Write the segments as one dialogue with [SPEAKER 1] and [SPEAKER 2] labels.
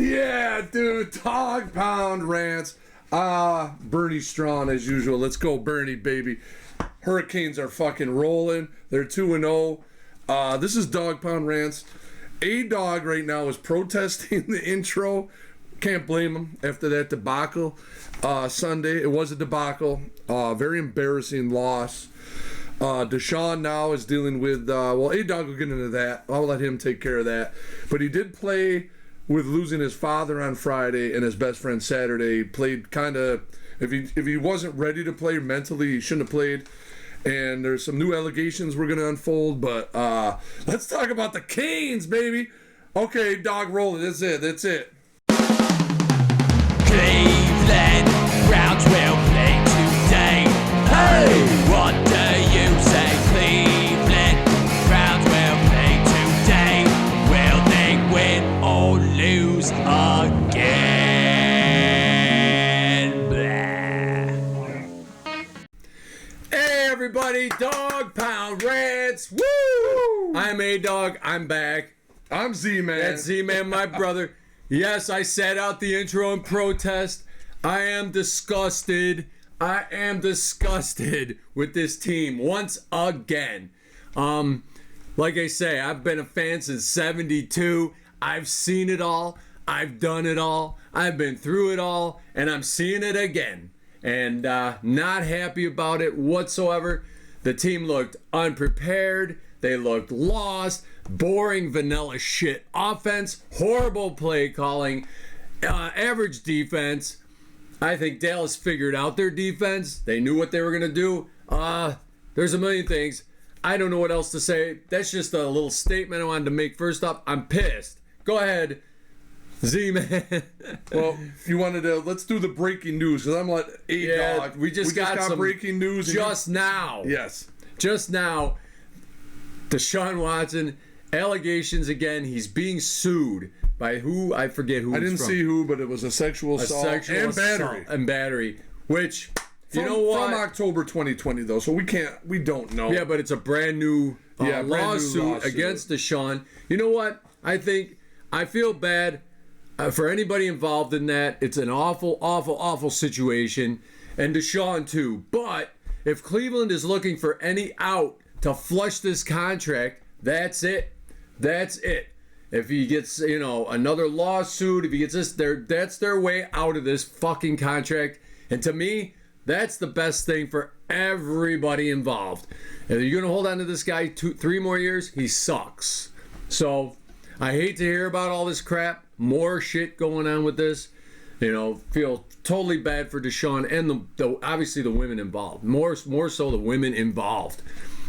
[SPEAKER 1] Yeah, dude. Dog Pound Rants. Bernie Strawn as usual. Let's go, Bernie, baby. Hurricanes are fucking rolling. They're 2-0. This is Dog Pound Rants. A-Dog right now is protesting the intro. Can't blame him after that debacle Sunday. It was a debacle. Very embarrassing loss. Deshaun now is dealing with, A-Dog will get into that. I'll let him take care of that. But he did play with losing his father on Friday and his best friend Saturday. He played kind of, if he wasn't ready to play mentally, he shouldn't have played. And there's some new allegations we're going to unfold. But let's talk about the Canes, baby. Okay, dog, roll it. That's it.
[SPEAKER 2] Cleveland Browns will play today. Hey, what do you say? Cleveland Browns will play today. Will they win or lose again? Blah.
[SPEAKER 3] Hey everybody, Dog Pound Rants. Woo! I'm A-Dog. I'm back.
[SPEAKER 1] I'm Z-Man.
[SPEAKER 3] That's Z-Man, my brother. Yes, I sat out the intro in protest. I am disgusted. With this team once again. Like I say, I've been a fan since 72. I've seen it all. I've done it all. I've been through it all. And I'm seeing it again. And not happy about it whatsoever. The team looked unprepared. They looked lost. Boring vanilla shit offense. Horrible play calling. Average defense. I think Dallas figured out their defense. They knew what they were going to do. There's a million things. I don't know what else to say. That's just a little statement I wanted to make. First up, I'm pissed. Go ahead, Z-Man.
[SPEAKER 1] Well, if you wanted to, let's do the breaking news, because I'm like, A-Dog.
[SPEAKER 3] We just got some
[SPEAKER 1] breaking news.
[SPEAKER 3] Now.
[SPEAKER 1] Yes.
[SPEAKER 3] Just now, Deshaun Watson, allegations again. He's being sued by who? I forget who.
[SPEAKER 1] I didn't see who, but it was a sexual assault and battery.
[SPEAKER 3] And battery, which,
[SPEAKER 1] you know what? From October 2020, though, so we don't know.
[SPEAKER 3] Yeah, but it's a brand new lawsuit against Deshaun. You know what? I feel bad for anybody involved in that. It's an awful situation. And Deshaun, too. But if Cleveland is looking for any out to flush this contract, that's it. If he gets, another lawsuit, if he gets this, that's their way out of this fucking contract. And to me, that's the best thing for everybody involved. If you're going to hold on to this guy 3 more years, he sucks. So I hate to hear about all this crap. More shit going on with this. Feel totally bad for Deshaun and obviously the women involved. More so the women involved.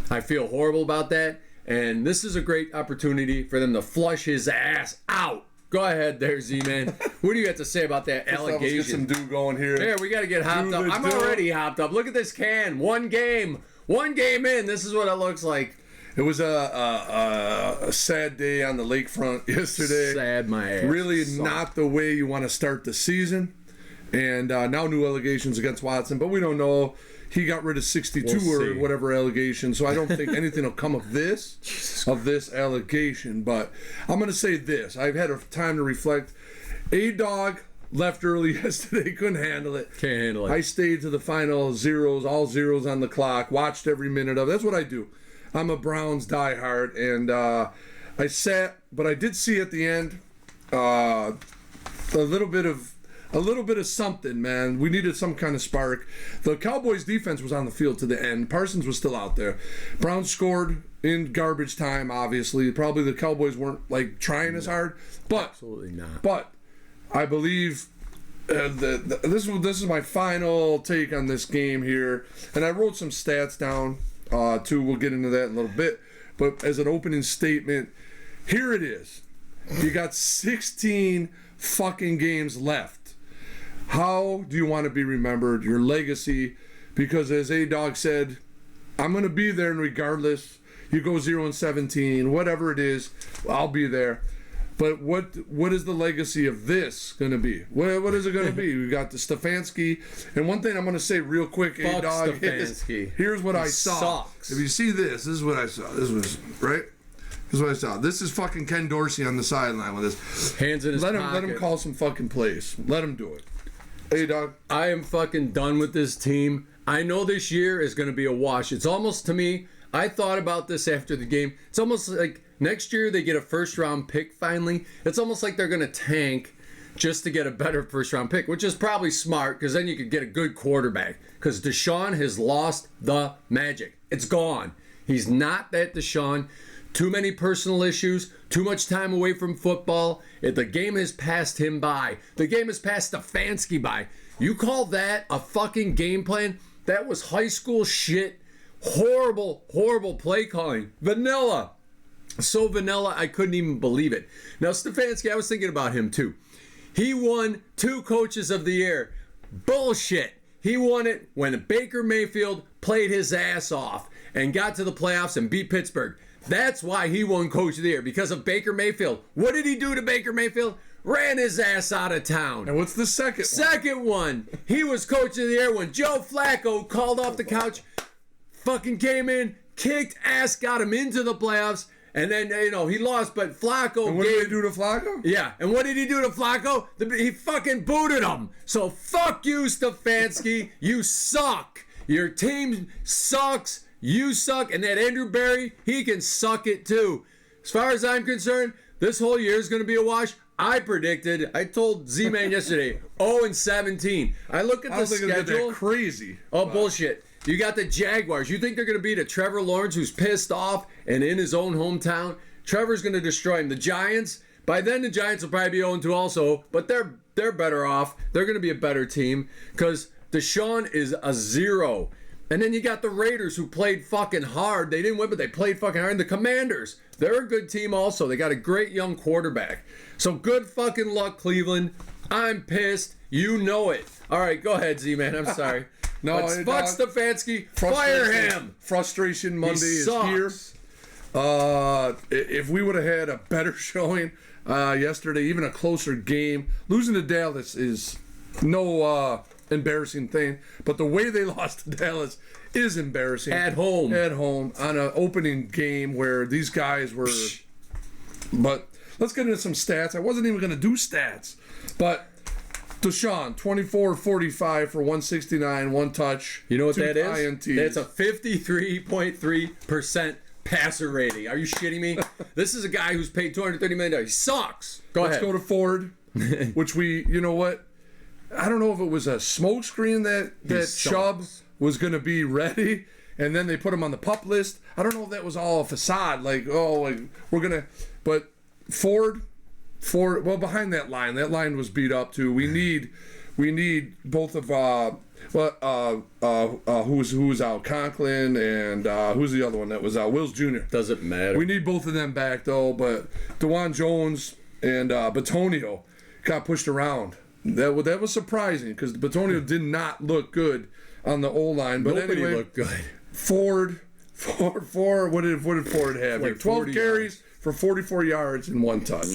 [SPEAKER 3] I feel horrible about that. And this is a great opportunity for them to flush his ass out. Go ahead there, Z-Man. What do you have to say about that allegation?
[SPEAKER 1] Let's get some dew going here.
[SPEAKER 3] Here, we got to get hopped up. I'm already hopped up. Look at this can. One game in. This is what it looks like.
[SPEAKER 1] It was a sad day on the lakefront yesterday.
[SPEAKER 3] Sad, my ass.
[SPEAKER 1] Really not the way you want to start the season. And now new allegations against Watson, but we don't know. He got rid of 62 or whatever allegation, so I don't think anything will come of this allegation. But I'm going to say this. I've had a time to reflect. A-Dog left early yesterday, couldn't handle it.
[SPEAKER 3] Can't handle it.
[SPEAKER 1] I stayed to the final zeros, all zeros on the clock, watched every minute of it. That's what I do. I'm a Browns diehard, and I sat, but I did see at the end a little bit of something, man. We needed some kind of spark. The Cowboys defense was on the field to the end. Parsons was still out there. Browns scored in garbage time, obviously. Probably the Cowboys weren't trying as hard, but
[SPEAKER 3] absolutely not.
[SPEAKER 1] But I believe this is my final take on this game here, and I wrote some stats down too. We'll get into that in a little bit. But as an opening statement, here it is. You got 16 fucking games left. How do you want to be remembered? Your legacy, because as A-Dog said, I'm going to be there regardless. You go 0-17, whatever it is, I'll be there. But what is the legacy of this going to be? What is it going to be? We got the Stefanski, and one thing I'm going to say real quick, A-Dog, here's what I saw.
[SPEAKER 3] Sucks.
[SPEAKER 1] If you see this is what I saw. This was right. Is what I saw. This is fucking Ken Dorsey on the sideline with this.
[SPEAKER 3] Hands in his
[SPEAKER 1] Let
[SPEAKER 3] pocket.
[SPEAKER 1] him call some fucking plays. Let him do it. Hey, dog.
[SPEAKER 3] I am fucking done with this team. I know this year is going to be a wash. It's almost, to me, I thought about this after the game. It's almost like next year they get a first-round pick finally. It's almost like they're going to tank just to get a better first-round pick, which is probably smart because then you could get a good quarterback. Because Deshaun has lost the magic. It's gone. He's not that Deshaun. Too many personal issues, too much time away from football. The game has passed him by. The game has passed Stefanski by. You call that a fucking game plan? That was high school shit. Horrible, horrible play calling. Vanilla. So vanilla, I couldn't even believe it. Now, Stefanski, I was thinking about him too. He won 2 Coaches of the Year. Bullshit. He won it when Baker Mayfield played his ass off and got to the playoffs and beat Pittsburgh. That's why he won Coach of the Year, because of Baker Mayfield. What did he do to Baker Mayfield? Ran his ass out of town.
[SPEAKER 1] And what's the second one?
[SPEAKER 3] Second one, he was Coach of the Year when Joe Flacco called off the couch, fucking came in, kicked ass, got him into the playoffs, and then, he lost, but Flacco
[SPEAKER 1] And what did they do to Flacco?
[SPEAKER 3] Yeah, and what did he do to Flacco? He fucking booted him. So fuck you, Stefanski. You suck. Your team sucks. You suck. And that Andrew Berry, he can suck it too. As far as I'm concerned, this whole year is going to be a wash. I told Z-Man yesterday, 0-17. I look at the schedule.
[SPEAKER 1] That crazy.
[SPEAKER 3] Oh, bullshit. You got the Jaguars. You think they're going to beat a Trevor Lawrence who's pissed off and in his own hometown? Trevor's going to destroy him. The Giants, by then the Giants will probably be 0-2 also, but they're better off. They're going to be a better team because Deshaun is a 0. And then you got the Raiders who played fucking hard. They didn't win, but they played fucking hard. And the Commanders, they're a good team also. They got a great young quarterback. So good fucking luck, Cleveland. I'm pissed. You know it. All right, go ahead, Z-Man. I'm sorry.
[SPEAKER 1] No,
[SPEAKER 3] fuck Stefanski. Fire him.
[SPEAKER 1] Frustration Monday is here. If we would have had a better showing yesterday, even a closer game, losing to Dallas is no embarrassing thing. But the way they lost to Dallas is embarrassing.
[SPEAKER 3] At home
[SPEAKER 1] on an opening game where these guys were. But let's get into some stats. I wasn't even going to do stats, but. Deshaun, 24-45 for 169, 1 touch.
[SPEAKER 3] You know what that is?
[SPEAKER 1] INTs.
[SPEAKER 3] That's a 53.3% passer rating. Are you shitting me? This is a guy who's paid $230 million. He sucks.
[SPEAKER 1] Let's go to Ford, which you know what? I don't know if it was a smokescreen that Chubb was going to be ready, and then they put him on the PUP list. I don't know if that was all a facade. We're going to. But Ford, well, behind that line was beat up too. We need both of who was out, Conklin, and who's the other one that was out, Wills Jr.
[SPEAKER 3] Doesn't matter.
[SPEAKER 1] We need both of them back though. But DeJuan Jones and Batonio got pushed around. That was surprising because Batonio did not look good on the O-line. But
[SPEAKER 3] nobody
[SPEAKER 1] anyway,
[SPEAKER 3] looked good.
[SPEAKER 1] Ford. What did Ford have?
[SPEAKER 3] Like
[SPEAKER 1] 12 carries.
[SPEAKER 3] Yards.
[SPEAKER 1] For 44 yards and 1 touch.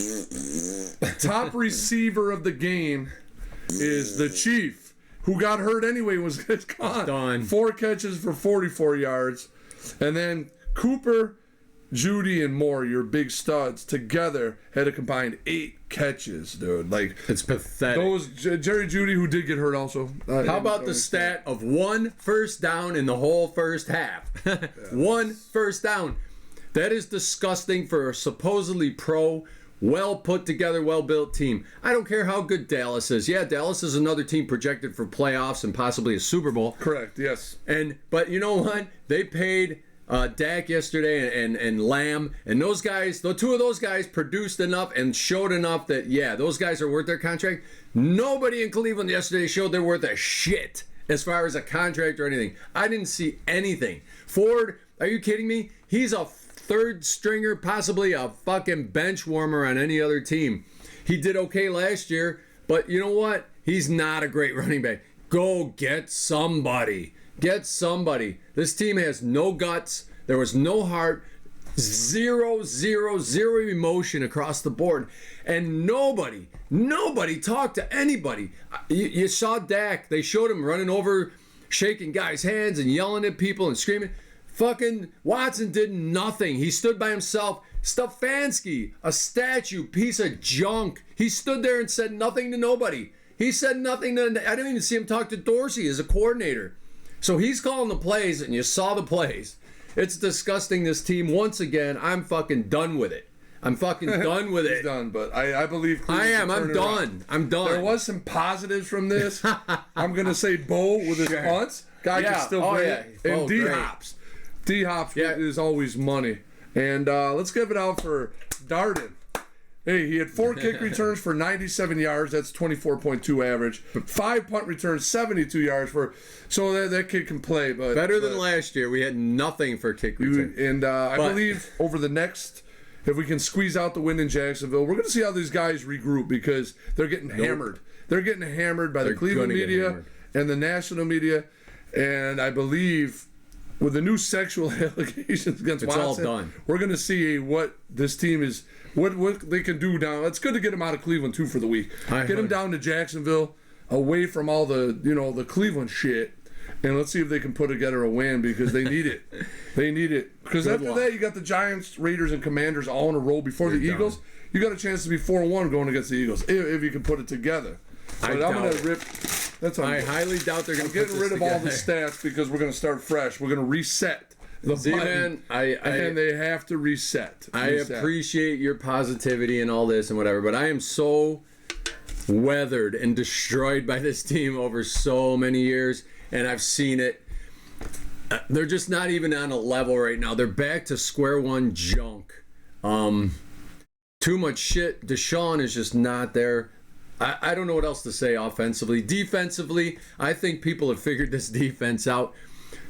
[SPEAKER 1] Top receiver of the game is the Chief, who got hurt anyway, was gone.
[SPEAKER 3] Done.
[SPEAKER 1] 4 catches for 44 yards. And then Cooper, Judy, and Moore, your big studs, together had a combined 8 catches, dude.
[SPEAKER 3] It's pathetic.
[SPEAKER 1] Those Jerry Judy, who did get hurt also.
[SPEAKER 3] How about the stat of 1 first down in the whole first half? 1 first down. That is disgusting for a supposedly pro, well put together, well built team. I don't care how good Dallas is. Yeah, Dallas is another team projected for playoffs and possibly a Super Bowl.
[SPEAKER 1] Correct, yes.
[SPEAKER 3] But you know what? They paid Dak yesterday and Lamb, and those guys, the 2 of those guys produced enough and showed enough that, yeah, those guys are worth their contract. Nobody in Cleveland yesterday showed they're worth a shit as far as a contract or anything. I didn't see anything. Ford, are you kidding me? He's a 3rd stringer, possibly a fucking bench warmer on any other team. He did okay last year, but you know what? He's not a great running back. Go get somebody. Get somebody. This team has no guts. There was no heart. Zero emotion across the board. And nobody talked to anybody. You saw Dak. They showed him running over, shaking guys' hands and yelling at people and screaming. Fucking Watson did nothing. He stood by himself, Stefanski, a statue, piece of junk. He stood there and said nothing to nobody. He said nothing to, I didn't even see him talk to Dorsey as a coordinator. So he's calling the plays, and you saw the plays. It's disgusting, this team. Once again, I'm fucking done with it. I'm fucking done with it.
[SPEAKER 1] He's done, but I believe Cleveland
[SPEAKER 3] I am.
[SPEAKER 1] can turn
[SPEAKER 3] I'm
[SPEAKER 1] it
[SPEAKER 3] done.
[SPEAKER 1] around.
[SPEAKER 3] I'm done.
[SPEAKER 1] There was some positives from this. I'm going to say Bo with his punts. Guy can still bring it. And D-Hops. D-Hops is always money. And let's give it out for Darden. Hey, he had 4 kick returns for 97 yards. That's 24.2 average. 5 punt returns, 72 yards for. So that kid can play, but
[SPEAKER 3] better than last year. We had nothing for kick return.
[SPEAKER 1] And I believe over the next, if we can squeeze out the win in Jacksonville, we're going to see how these guys regroup because they're getting hammered. They're getting hammered by the Cleveland media and the national media, and I believe. With the new sexual allegations against Watson,
[SPEAKER 3] all done.
[SPEAKER 1] We're going to see what this team is, what they can do now. It's good to get them out of Cleveland, too, for the week. Get them down to Jacksonville, away from all the, the Cleveland shit, and let's see if they can put together a win because they need it. They need it. Because after that, you got the Giants, Raiders, and Commanders all in a row before the Eagles. You got a chance to be 4-1 going against the Eagles if you can put it together. But I'm going to rip. That's I
[SPEAKER 3] highly doubt they're going to
[SPEAKER 1] get rid of all the stats because we're going to start fresh. We're going to reset the button, and they have to reset.
[SPEAKER 3] I appreciate your positivity and all this and whatever, but I am so weathered and destroyed by this team over so many years, and I've seen it. They're just not even on a level right now. They're back to square one junk. Too much shit. Deshaun is just not there. I don't know what else to say offensively. Defensively, I think people have figured this defense out.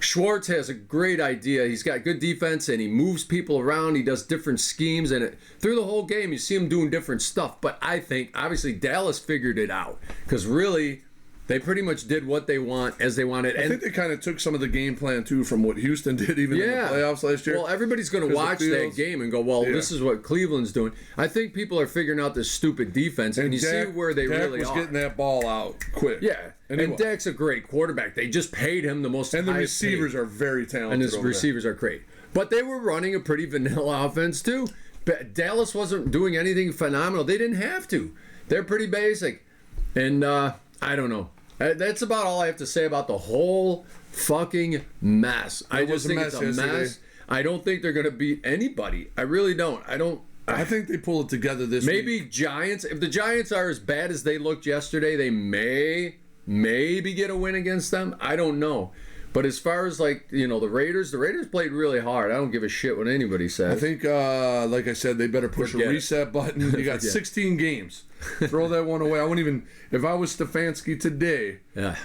[SPEAKER 3] Schwartz has a great idea. He's got good defense, and he moves people around. He does different schemes, and through the whole game, you see him doing different stuff. But I think, obviously, Dallas figured it out because really, they pretty much did what they want as they wanted.
[SPEAKER 1] I think they kind of took some of the game plan, too, from what Houston did even in the playoffs last year.
[SPEAKER 3] Well, everybody's going to watch that game and go, well, this is what Cleveland's doing. I think people are figuring out this stupid defense, and you see where they really
[SPEAKER 1] was
[SPEAKER 3] are.
[SPEAKER 1] Getting that ball out quick.
[SPEAKER 3] Yeah, and Dak's a great quarterback. They just paid him the most.
[SPEAKER 1] And the receivers are very talented.
[SPEAKER 3] And his receivers are great. But they were running a pretty vanilla offense, too. Dallas wasn't doing anything phenomenal. They didn't have to. They're pretty basic. And I don't know. That's about all I have to say about the whole fucking mess. I just think it's a mess. I don't think they're going to beat anybody. I really don't.
[SPEAKER 1] I think they pull it together this week.
[SPEAKER 3] Maybe Giants. If the Giants are as bad as they looked yesterday, they maybe get a win against them. I don't know. But as far as the Raiders played really hard. I don't give a shit what anybody says.
[SPEAKER 1] I think, like I said, they better push a reset button. You got 16 games. Throw that one away. I wouldn't even, if I was Stefanski today,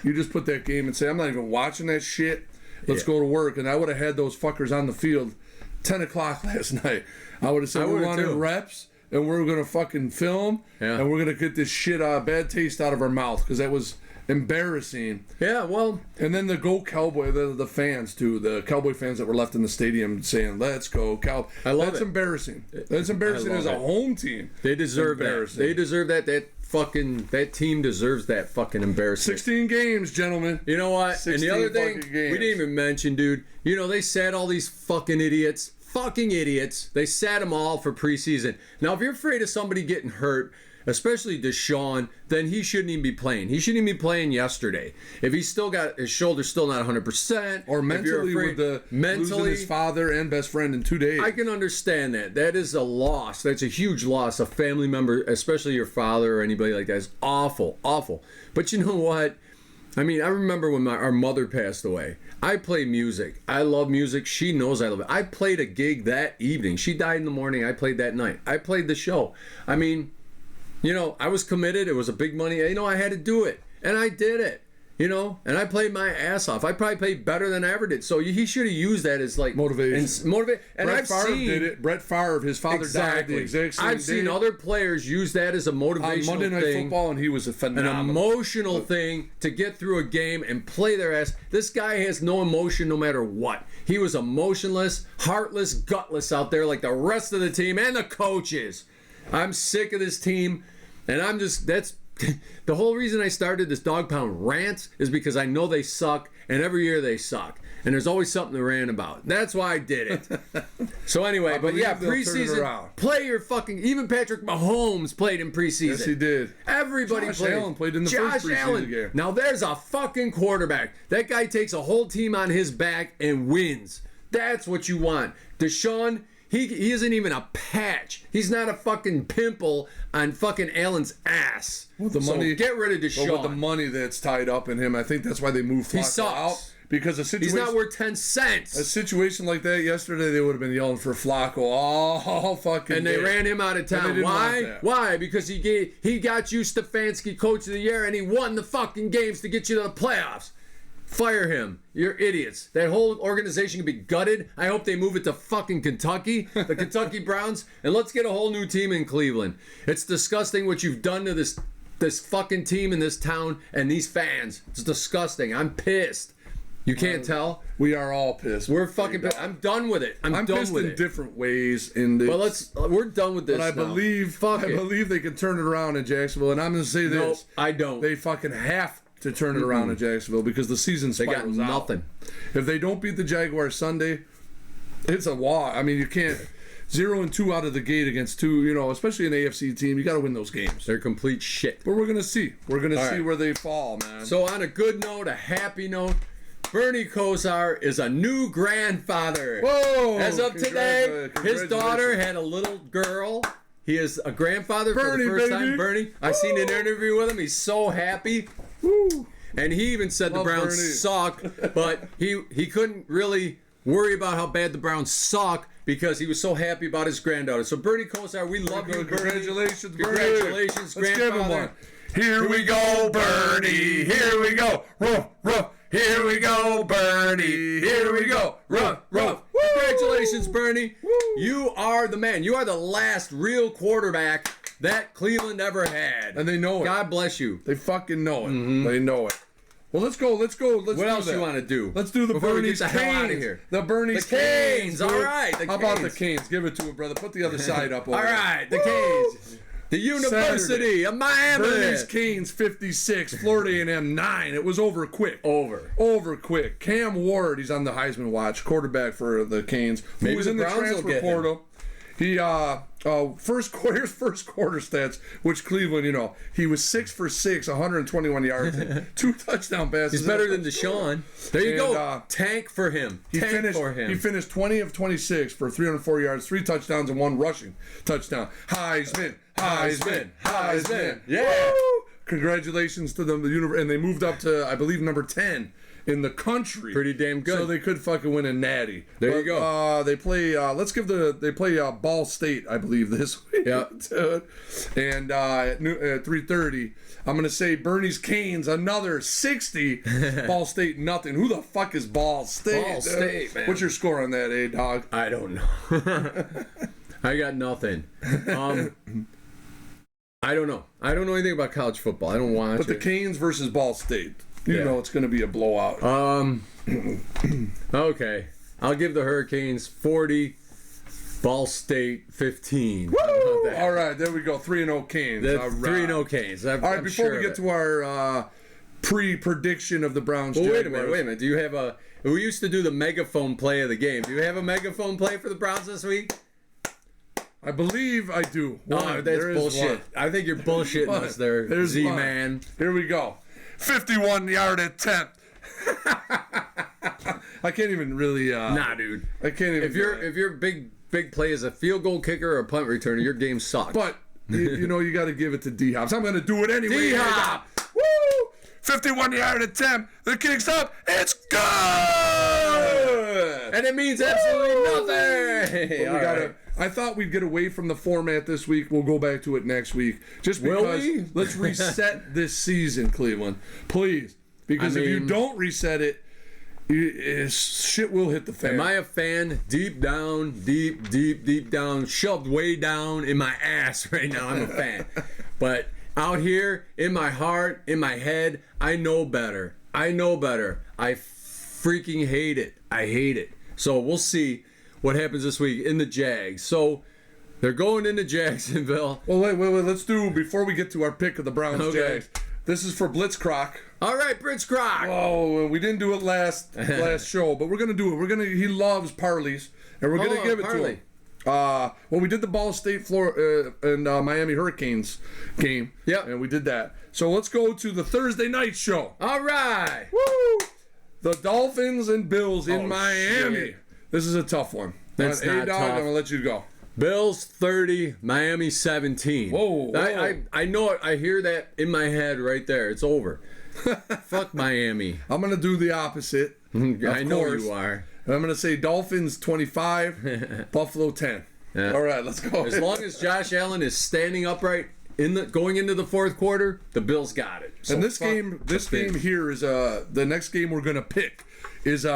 [SPEAKER 1] you just put that game and say, I'm not even watching that shit. Let's go to work. And I would have had those fuckers on the field 10 o'clock last night. I would have said, we're running reps, and we're going to fucking film, and we're going to get this shit, bad taste out of our mouth, because that was embarrassing.
[SPEAKER 3] Yeah, well.
[SPEAKER 1] And then the Go Cowboy, the fans, too, the Cowboy fans that were left in the stadium saying, let's go, Cowboy.
[SPEAKER 3] I love
[SPEAKER 1] That's embarrassing. That's embarrassing as a home team.
[SPEAKER 3] They deserve that. They deserve that. That team deserves that fucking embarrassment.
[SPEAKER 1] 16 games, gentlemen.
[SPEAKER 3] You know what? And the other thing we didn't even mention, dude, they sat all these fucking idiots. They sat them all for preseason. Now, if you're afraid of somebody getting hurt, especially Deshaun, then he shouldn't even be playing. He shouldn't even be playing yesterday. If he's still got his shoulder still not 100%,
[SPEAKER 1] or mentally losing his father and best friend in 2 days.
[SPEAKER 3] I can understand that. That is a loss. That's a huge loss. A family member, especially your father or anybody like that, is awful, awful. But you know what? I mean, I remember when our mother passed away. I play music. I love music. She knows I love it. I played a gig that evening. She died in the morning. I played that night. I played the show. I mean, I was committed. It was a big money. I had to do it. And I did it. And I played my ass off. I probably played better than I ever did. So he should have used that as
[SPEAKER 1] motivation.
[SPEAKER 3] And
[SPEAKER 1] Brett Favre did it. Brett Favre, his father died the exact same day.
[SPEAKER 3] I've seen other players use that as a motivational thing.
[SPEAKER 1] On Monday Night Football, and he was a phenomenal.
[SPEAKER 3] An emotional thing to get through a game and play their ass. This guy has no emotion no matter what. He was emotionless, heartless, gutless out there like the rest of the team and the coaches. I'm sick of this team, and that's the whole reason I started this Dog Pound rants is because I know they suck, and every year they suck. And there's always something to rant about. That's why I did it. So anyway, but yeah, preseason, play your fucking... Even Patrick Mahomes played in preseason.
[SPEAKER 1] Yes, he did.
[SPEAKER 3] Everybody
[SPEAKER 1] Josh
[SPEAKER 3] played.
[SPEAKER 1] Allen played in the first preseason game.
[SPEAKER 3] Now there's a fucking quarterback. That guy takes a whole team on his back and wins. That's what you want. Deshaun... He isn't even a patch. He's not a fucking pimple on fucking Allen's ass.
[SPEAKER 1] Well, the money,
[SPEAKER 3] get rid of Deshaun.
[SPEAKER 1] Well, with the money that's tied up in him, I think that's why they moved Flacco out. Because a situation,
[SPEAKER 3] he's not worth 10 cents.
[SPEAKER 1] A situation like that yesterday, they would have been yelling for Flacco all fucking
[SPEAKER 3] and they
[SPEAKER 1] day.
[SPEAKER 3] ran him out of town. Why? Why? Because he got you Stefanski Coach of the Year, and he won the fucking games to get you to the playoffs. Fire him. You're idiots. That whole organization can be gutted. I hope they move it to fucking Kentucky, the Kentucky Browns, and let's get a whole new team in Cleveland. It's disgusting what you've done to this fucking team in this town and these fans. It's disgusting. I'm pissed. You can't tell?
[SPEAKER 1] We are all pissed.
[SPEAKER 3] We're fucking pissed. I'm done with it. I'm done
[SPEAKER 1] pissed
[SPEAKER 3] with
[SPEAKER 1] in
[SPEAKER 3] it.
[SPEAKER 1] different ways. We're
[SPEAKER 3] done with this.
[SPEAKER 1] But I believe they can turn it around in Jacksonville. And I'm going to say this.
[SPEAKER 3] No, I don't.
[SPEAKER 1] They fucking have to turn it around in Jacksonville because the season spirals
[SPEAKER 3] they got nothing.
[SPEAKER 1] If they don't beat the Jaguars Sunday, it's a walk. I mean, you can't 0-2 out of the gate against two, especially an AFC team. You got to win those games.
[SPEAKER 3] They're complete shit.
[SPEAKER 1] But we're gonna see. We're gonna see where they fall, man.
[SPEAKER 3] So on a good note, a happy note, Bernie Kosar is a new grandfather.
[SPEAKER 1] Whoa!
[SPEAKER 3] As of today, his daughter had a little girl. He is a grandfather for the first time. Bernie, I seen an interview with him. He's so happy. Woo. And he even said the Browns suck, but he couldn't really worry about how bad the Browns suck because he was so happy about his granddaughter. So Bernie Kosar, we love you, Bernie.
[SPEAKER 1] Congratulations, Bernie.
[SPEAKER 3] Congratulations, grandfather.
[SPEAKER 1] Give him one. Here we go, Bernie. Here we go. Ruff, ruff. Here we go, Bernie. Here we go. Ruff, ruff.
[SPEAKER 3] Congratulations, Bernie. Woo. You are the man. You are the last real quarterback that Cleveland ever had.
[SPEAKER 1] And they know it.
[SPEAKER 3] God bless you.
[SPEAKER 1] They fucking know it. Mm-hmm. They know it. Well, let's go.
[SPEAKER 3] What else do you want to do?
[SPEAKER 1] Let's do the Bernie's Canes.
[SPEAKER 3] Hell out of here.
[SPEAKER 1] The Bernie's
[SPEAKER 3] Canes. All right.
[SPEAKER 1] How about the Canes? Give it to him, brother. Put the other side up.
[SPEAKER 3] All right. The Canes. The University of Miami.
[SPEAKER 1] Bernie's Canes 56, Florida A&M 9. It was over quick. Over quick. Cam Ward, he's on the Heisman watch, quarterback for the Canes.
[SPEAKER 3] Maybe
[SPEAKER 1] who was in the transfer portal. He first quarter stats, which Cleveland, he was 6 for 6, 121 yards, 2 touchdown passes.
[SPEAKER 3] He's better than Deshaun. There you go. Tank for him.
[SPEAKER 1] He finished 20 of 26 for 304 yards, 3 touchdowns, and 1 rushing touchdown. Heisman.
[SPEAKER 3] Yeah.
[SPEAKER 1] Woo! Congratulations to them. And they moved up to, I believe, number 10 in the country.
[SPEAKER 3] Pretty damn good.
[SPEAKER 1] So they could fucking win a natty.
[SPEAKER 3] There you go.
[SPEAKER 1] They play. They play Ball State, I believe, this week.
[SPEAKER 3] Yeah.
[SPEAKER 1] And at 3:30, I'm gonna say Bernie's Canes another 60. Ball State nothing. Who the fuck is Ball State?
[SPEAKER 3] Ball State, man.
[SPEAKER 1] What's your score on that, dog?
[SPEAKER 3] I don't know. I got nothing. I don't know. I don't know anything about college football. I don't watch
[SPEAKER 1] But the Canes versus Ball State. You know it's going to be a blowout.
[SPEAKER 3] Okay. I'll give the Hurricanes 40, Ball State 15.
[SPEAKER 1] Woo! All right, there we go. 3-0 Canes.
[SPEAKER 3] 3-0 Canes.
[SPEAKER 1] All right, before we get to our pre-prediction of the Browns.
[SPEAKER 3] Well, wait a minute. Do you have a... We used to do the megaphone play of the game. Do you have a megaphone play for the Browns this week?
[SPEAKER 1] I believe I do.
[SPEAKER 3] That's bullshit. I think you're bullshitting us there, Z-Man.
[SPEAKER 1] Here we go. 51-yard attempt. I can't even really.
[SPEAKER 3] Nah, dude.
[SPEAKER 1] I can't even.
[SPEAKER 3] If your big play is a field goal kicker or a punt returner, your game sucks.
[SPEAKER 1] But you got to give it to D-Hop. So I'm going to do it anyway.
[SPEAKER 3] D-Hop.
[SPEAKER 1] Woo! 51-yard attempt. The kick's up. It's good.
[SPEAKER 3] And it means absolutely nothing.
[SPEAKER 1] I thought we'd get away from the format this week. We'll go back to it next week. Just because let's reset this season, Cleveland. Please. Because if you don't reset it, shit will hit the fan.
[SPEAKER 3] Am I a fan deep down, shoved way down in my ass right now? I'm a fan. But out here, in my heart, in my head, I know better. I freaking hate it. I hate it. So we'll see what happens this week in the Jags. So They're going into Jacksonville.
[SPEAKER 1] Well, wait. Let's do, before we get to our pick of the Browns Jags. This is for Blitzcroc.
[SPEAKER 3] All right, Blitzcroc.
[SPEAKER 1] Oh, we didn't do it last show, but we're gonna do it. He loves parlays, and we're gonna give it to him. Well, we did the Ball State and Miami Hurricanes game.
[SPEAKER 3] Yep.
[SPEAKER 1] And we did that. So let's go to the Thursday night show.
[SPEAKER 3] All right.
[SPEAKER 1] Woo! The Dolphins and Bills in Miami.
[SPEAKER 3] Shit.
[SPEAKER 1] This is a tough one.
[SPEAKER 3] That's not tough.
[SPEAKER 1] I'm gonna let you go.
[SPEAKER 3] Bills 30, Miami 17.
[SPEAKER 1] Whoa.
[SPEAKER 3] I know it. I hear that in my head right there. It's over. Fuck Miami.
[SPEAKER 1] I'm gonna do the opposite.
[SPEAKER 3] I know you are.
[SPEAKER 1] And I'm gonna say Dolphins 25, Buffalo 10.
[SPEAKER 3] Yeah.
[SPEAKER 1] All right, let's go.
[SPEAKER 3] As long as Josh Allen is standing upright going into the fourth quarter, the Bills got it. So
[SPEAKER 1] and this game here is the next game we're gonna pick is a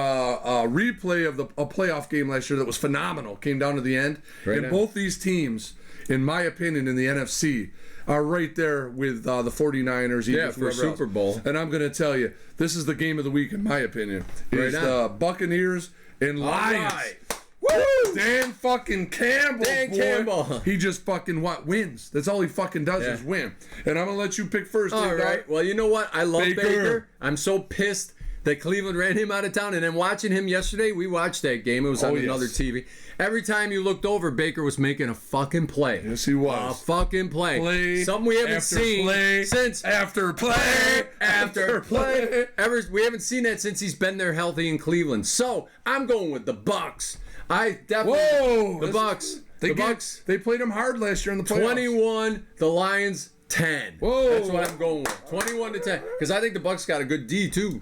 [SPEAKER 1] replay of a playoff game last year that was phenomenal. Came down to the end, and both these teams, in my opinion, in the NFC, are right there with the 49ers, Eagles,
[SPEAKER 3] for Super Bowl.
[SPEAKER 1] And I'm gonna tell you, this is the game of the week, in my opinion. Is the Buccaneers and Lions.
[SPEAKER 3] Right.
[SPEAKER 1] Woo! Dan fucking Campbell,
[SPEAKER 3] Campbell.
[SPEAKER 1] He just fucking wins. That's all he fucking does is win. And I'm gonna let you pick first.
[SPEAKER 3] All right. Well, you know what? I love Baker. I'm so pissed that Cleveland ran him out of town. And then watching him yesterday, we watched that game. It was on another TV. Every time you looked over, Baker was making a fucking play.
[SPEAKER 1] Yes, he was.
[SPEAKER 3] A fucking play. Something we haven't seen since
[SPEAKER 1] after play.
[SPEAKER 3] We haven't seen that since he's been there healthy in Cleveland. So I'm going with the Bucks. I definitely the Bucks. The Bucks.
[SPEAKER 1] They played him hard last year in the playoffs.
[SPEAKER 3] 21. The Lions 10.
[SPEAKER 1] Whoa.
[SPEAKER 3] That's what I'm going with. 21 to 10. Because I think the Bucks got a good D too.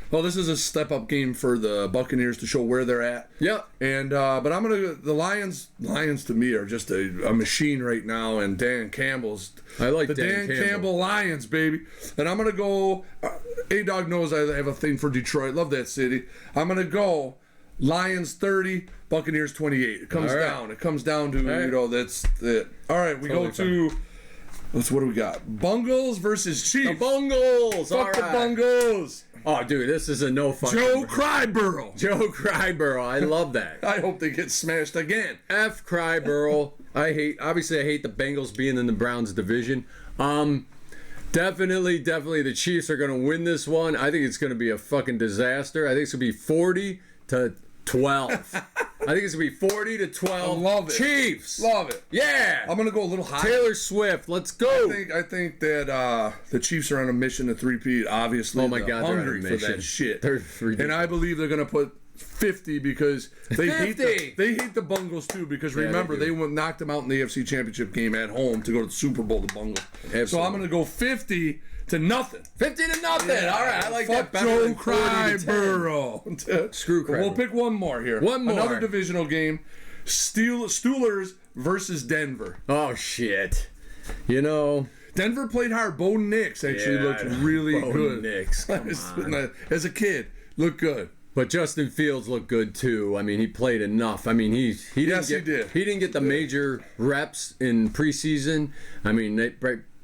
[SPEAKER 1] Well, this is a step-up game for the Buccaneers to show where they're at.
[SPEAKER 3] Yeah.
[SPEAKER 1] And but I'm gonna the Lions to me are just a machine right now, and Dan Campbell's.
[SPEAKER 3] I like
[SPEAKER 1] the Dan Campbell Lions, baby. And I'm gonna go. A-Dog knows I have a thing for Detroit. Love that city. I'm gonna go Lions 30, Buccaneers 28. It comes down. It comes down to that's it. All right, we go to. What do we got? Bungles versus Chiefs.
[SPEAKER 3] The Bungles.
[SPEAKER 1] Fuck the Bungles.
[SPEAKER 3] Oh, dude, this is a no fucking.
[SPEAKER 1] Joe Cryborough.
[SPEAKER 3] Joe Cryborough. I love that.
[SPEAKER 1] I hope they get smashed again.
[SPEAKER 3] F. Cryborough. I hate the Bengals being in the Browns division. Definitely the Chiefs are going to win this one. I think it's going to be a fucking disaster. I think it's going to be 40 to 12. I think it's going to be 40 to 12.
[SPEAKER 1] I love it.
[SPEAKER 3] Chiefs.
[SPEAKER 1] Love it.
[SPEAKER 3] Yeah.
[SPEAKER 1] I'm going to go a little high.
[SPEAKER 3] Taylor Swift. Let's go.
[SPEAKER 1] I think that the Chiefs are on a mission to three-peat, obviously.
[SPEAKER 3] Oh, my God.
[SPEAKER 1] They're hungry for that shit. And I believe they're going to put 50 because they hate the Bungles too, because remember they knocked them out in the AFC Championship game at home to go to the Super Bowl, the Bungles. Absolutely. So I'm going to go 50 to nothing.
[SPEAKER 3] 50 to nothing. Yeah. All right, I like
[SPEAKER 1] Fuck
[SPEAKER 3] that better
[SPEAKER 1] Joe
[SPEAKER 3] than 40 to 10.
[SPEAKER 1] Cryborough.
[SPEAKER 3] Screw Cryborough.
[SPEAKER 1] We'll pick one more here.
[SPEAKER 3] One more.
[SPEAKER 1] Another divisional game. Steelers versus Denver.
[SPEAKER 3] Oh shit. You know,
[SPEAKER 1] Denver played hard. Bo Nix actually looked really good.
[SPEAKER 3] Bo Nix, come on.
[SPEAKER 1] As a kid, looked good.
[SPEAKER 3] But Justin Fields looked good too. I mean, he played enough. I mean, he did. He didn't get the major reps in preseason. I mean,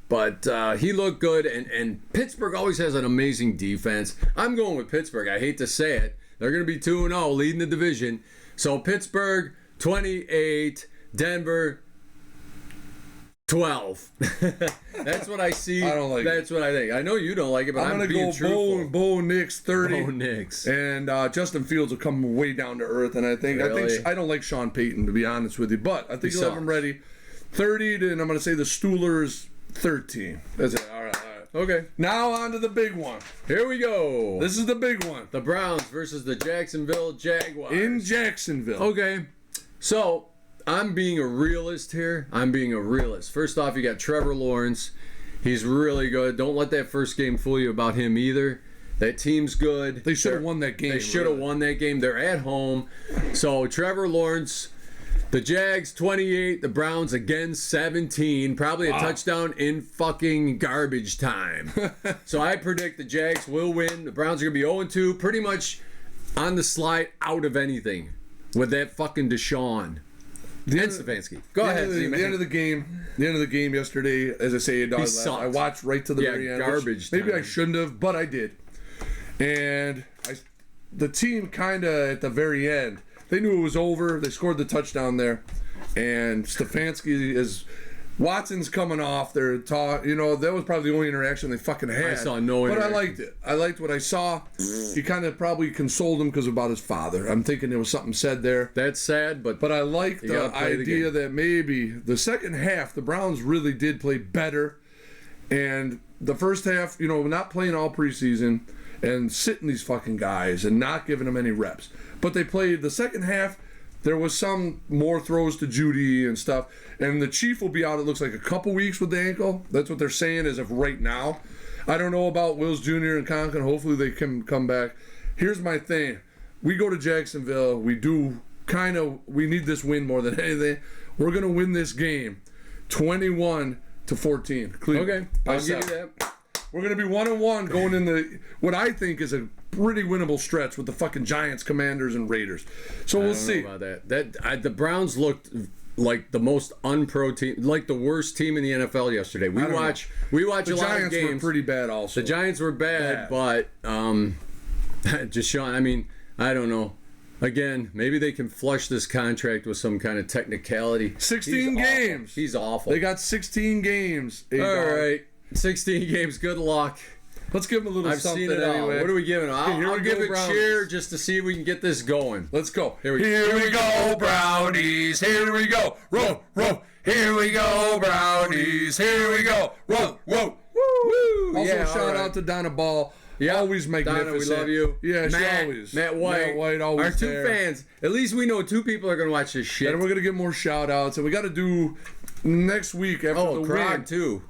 [SPEAKER 3] but he looked good. And Pittsburgh always has an amazing defense. I'm going with Pittsburgh. I hate to say it. They're going to be 2-0, leading the division. So Pittsburgh 28, Denver 12. That's what I see. I don't like That's what I think. I know you don't like it, but I'm being truthful.
[SPEAKER 1] Bo Nix 30.
[SPEAKER 3] Bo Nix.
[SPEAKER 1] And Justin Fields will come way down to earth. And I think I don't like Sean Payton, to be honest with you, but I think he'll have him ready. 30, and I'm going to say the Steelers 13. That's it. All right.
[SPEAKER 3] Okay.
[SPEAKER 1] Now on to the big one.
[SPEAKER 3] Here we go.
[SPEAKER 1] This is the big one.
[SPEAKER 3] The Browns versus the Jacksonville Jaguars.
[SPEAKER 1] In Jacksonville.
[SPEAKER 3] Okay. So I'm being a realist here. First off, you got Trevor Lawrence. He's really good. Don't let that first game fool you about him either. That team's good.
[SPEAKER 1] They should have won that game.
[SPEAKER 3] They should have won that game. They're at home. So Trevor Lawrence, the Jags 28, the Browns again 17. Probably a touchdown in fucking garbage time. So I predict the Jags will win. The Browns are going to be 0-2. Pretty much on the slide out of anything with that fucking Deshaun. Stefanski. Go ahead.
[SPEAKER 1] The end of the game yesterday, as I say, I watched right to the very end.
[SPEAKER 3] Garbage.
[SPEAKER 1] Maybe I shouldn't have, but I did. And the team kind of at the very end, they knew it was over. They scored the touchdown there, and Stefanski is. Watson's coming off. They're that was probably the only interaction they fucking had.
[SPEAKER 3] I saw no
[SPEAKER 1] But I
[SPEAKER 3] interaction.
[SPEAKER 1] liked it. I liked what I saw. He kind of probably consoled him because about his father. I'm thinking there was something said there.
[SPEAKER 3] That's sad, but
[SPEAKER 1] But I like
[SPEAKER 3] You
[SPEAKER 1] the
[SPEAKER 3] gotta play the
[SPEAKER 1] idea
[SPEAKER 3] game.
[SPEAKER 1] that maybe the second half, the Browns really did play better. And the first half, not playing all preseason and sitting these fucking guys and not giving them any reps. But they played the second half. There was some more throws to Judy and stuff. And the Chief will be out, it looks like, a couple weeks with the ankle. That's what they're saying as of right now. I don't know about Wills Jr. and Conklin. Hopefully they can come back. Here's my thing. We go to Jacksonville. We need this win more than anything. We're going to win this game 21-14. Cleveland.
[SPEAKER 3] okay,
[SPEAKER 1] By
[SPEAKER 3] I'll give you
[SPEAKER 1] 7.
[SPEAKER 3] that.
[SPEAKER 1] We're going to be 1-1 going in what I think is a pretty winnable stretch with the fucking Giants, Commanders, and Raiders. So we'll see.
[SPEAKER 3] About that. The Browns looked like the most unpro team, like the worst team in the NFL yesterday. We watch
[SPEAKER 1] The
[SPEAKER 3] a lot of
[SPEAKER 1] Giants
[SPEAKER 3] games.
[SPEAKER 1] were pretty bad also.
[SPEAKER 3] The Giants were bad, but Deshaun, I mean, I don't know. Again, maybe they can flush this contract with some kind of technicality.
[SPEAKER 1] 16 games.
[SPEAKER 3] He's awful.
[SPEAKER 1] They got 16 games.
[SPEAKER 3] All right, 16 games. Good luck.
[SPEAKER 1] Let's give them a little
[SPEAKER 3] I've
[SPEAKER 1] something
[SPEAKER 3] seen it all.
[SPEAKER 1] anyway.
[SPEAKER 3] What are we giving?
[SPEAKER 1] Here
[SPEAKER 3] I'll
[SPEAKER 1] we
[SPEAKER 3] give
[SPEAKER 1] go,
[SPEAKER 3] a
[SPEAKER 1] Brownies.
[SPEAKER 3] cheer just to see if we can get this going.
[SPEAKER 1] Let's go.
[SPEAKER 3] Here we
[SPEAKER 1] go, Brownies. Here we go. Row, row. Here we go, Brownies. Here we go. Row, row. Woo. Also,
[SPEAKER 3] Yeah,
[SPEAKER 1] shout
[SPEAKER 3] all right.
[SPEAKER 1] out to Donna Ball.
[SPEAKER 3] Yeah,
[SPEAKER 1] Always magnificent.
[SPEAKER 3] Donna, we love you.
[SPEAKER 1] Yeah,
[SPEAKER 3] Matt,
[SPEAKER 1] she always.
[SPEAKER 3] Matt White.
[SPEAKER 1] Matt White always
[SPEAKER 3] Our two
[SPEAKER 1] there.
[SPEAKER 3] fans. At least we know two people are going to watch this shit.
[SPEAKER 1] And we're going to get more shout outs. And we got to do next week after the
[SPEAKER 3] Krog
[SPEAKER 1] win.
[SPEAKER 3] too.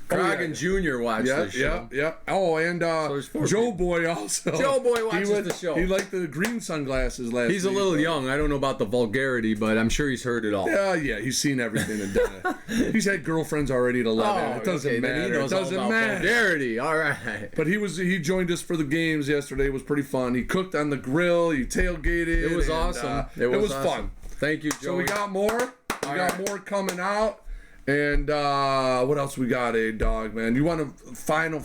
[SPEAKER 3] Krog and Junior watch this show.
[SPEAKER 1] Yeah. Oh, and
[SPEAKER 3] there's 4
[SPEAKER 1] Joe Boy also.
[SPEAKER 3] Joe Boy watches the show.
[SPEAKER 1] He liked the green sunglasses last
[SPEAKER 3] He's a
[SPEAKER 1] week,
[SPEAKER 3] little
[SPEAKER 1] but-
[SPEAKER 3] young. I don't know about the vulgarity, but I'm sure he's heard it all.
[SPEAKER 1] Yeah, he's seen everything and done it. He's had girlfriens already at 11. It doesn't
[SPEAKER 3] okay,
[SPEAKER 1] matter.
[SPEAKER 3] Then he knows
[SPEAKER 1] It doesn't
[SPEAKER 3] all about
[SPEAKER 1] matter.
[SPEAKER 3] vulgarity. All right.
[SPEAKER 1] But he joined us for the games yesterday. It was pretty fun. He cooked on the grill. He tailgated.
[SPEAKER 3] It was
[SPEAKER 1] and,
[SPEAKER 3] awesome.
[SPEAKER 1] It was
[SPEAKER 3] awesome.
[SPEAKER 1] fun.
[SPEAKER 3] Thank you, Joey.
[SPEAKER 1] So we got more. We got more coming out. And what else we got, dog, man? You want a final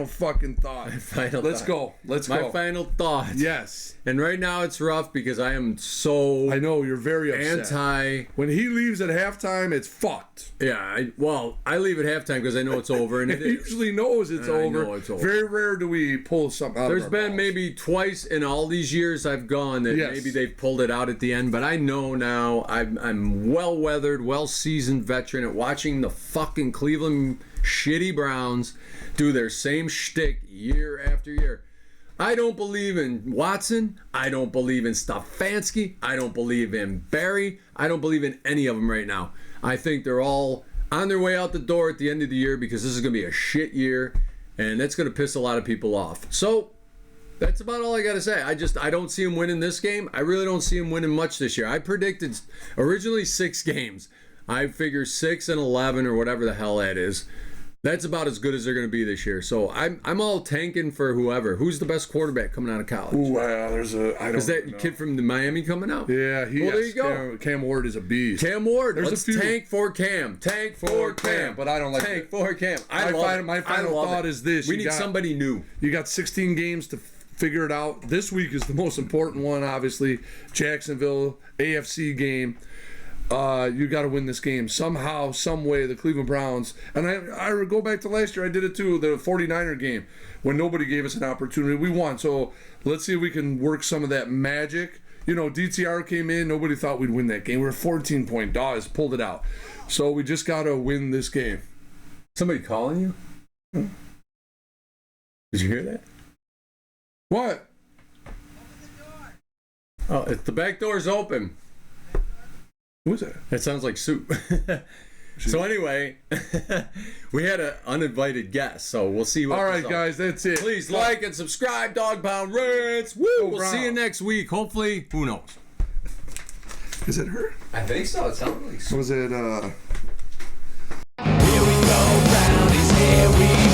[SPEAKER 1] fucking thought? Let's go.
[SPEAKER 3] My final thought.
[SPEAKER 1] Yes.
[SPEAKER 3] And right now it's rough because I am so
[SPEAKER 1] I know you're very upset.
[SPEAKER 3] anti.
[SPEAKER 1] When he leaves at halftime, it's fucked.
[SPEAKER 3] Yeah, I leave at halftime because I know it's over, and it
[SPEAKER 1] He
[SPEAKER 3] is.
[SPEAKER 1] usually knows it's
[SPEAKER 3] I
[SPEAKER 1] over.
[SPEAKER 3] know it's over.
[SPEAKER 1] Very rare do we pull something out
[SPEAKER 3] There's
[SPEAKER 1] of our
[SPEAKER 3] been
[SPEAKER 1] balls.
[SPEAKER 3] maybe twice in all these years I've gone that
[SPEAKER 1] Yes.
[SPEAKER 3] maybe they've pulled it out at the end, but I know now I'm well-weathered, well-seasoned veteran at watching the fucking Cleveland shitty Browns do their same shtick year after year. I don't believe in Watson. I don't believe in Stefanski. I don't believe in Barry. I don't believe in any of them right now. I think they're all on their way out the door at the end of the year because this is going to be a shit year, and that's going to piss a lot of people off. So that's about all I got to say. I don't see him winning this game. I really don't see him winning much this year. I predicted originally 6 games. I figure 6 and 11 or whatever the hell that is. That's about as good as they're going to be this year. So I'm all tanking for whoever. Who's the best quarterback coming out of college?
[SPEAKER 1] Ooh, I don't
[SPEAKER 3] Is that
[SPEAKER 1] know.
[SPEAKER 3] kid from the Miami coming out?
[SPEAKER 1] Yeah,
[SPEAKER 3] Well, there you go.
[SPEAKER 1] Cam Ward is a beast.
[SPEAKER 3] Cam Ward.
[SPEAKER 1] There's a
[SPEAKER 3] Let's
[SPEAKER 1] few.
[SPEAKER 3] tank for Cam. Tank for Cam.
[SPEAKER 1] But I don't like
[SPEAKER 3] tank
[SPEAKER 1] it.
[SPEAKER 3] for Cam.
[SPEAKER 1] My final thought is this.
[SPEAKER 3] We
[SPEAKER 1] You
[SPEAKER 3] need
[SPEAKER 1] got-
[SPEAKER 3] somebody new.
[SPEAKER 1] You got 16 games to figure it out. This week is the most important one, obviously. Jacksonville, AFC game. You got to win this game somehow, some way. The Cleveland Browns, and I go back to last year. I did it too. The 49er game when nobody gave us an opportunity, we won. So let's see if we can work some of that magic. DTR came in. Nobody thought we'd win that game. We were 14-point dogs, pulled it out. So we just got to win this game.
[SPEAKER 3] Somebody calling you? Did you hear that?
[SPEAKER 1] What?
[SPEAKER 3] Oh, the back door's open.
[SPEAKER 1] Who's that?
[SPEAKER 3] That sounds like soup. So anyway, we had an uninvited guest, so we'll see what.
[SPEAKER 1] All right, guys, that's it.
[SPEAKER 3] Please like and subscribe, Dog Pound Rants. Woo! We'll
[SPEAKER 1] Brown.
[SPEAKER 3] see you next week. Hopefully, who knows?
[SPEAKER 1] Is it her?
[SPEAKER 3] I think so. It sounds like soup.
[SPEAKER 1] Was it?
[SPEAKER 2] Here we go, Brownies, here we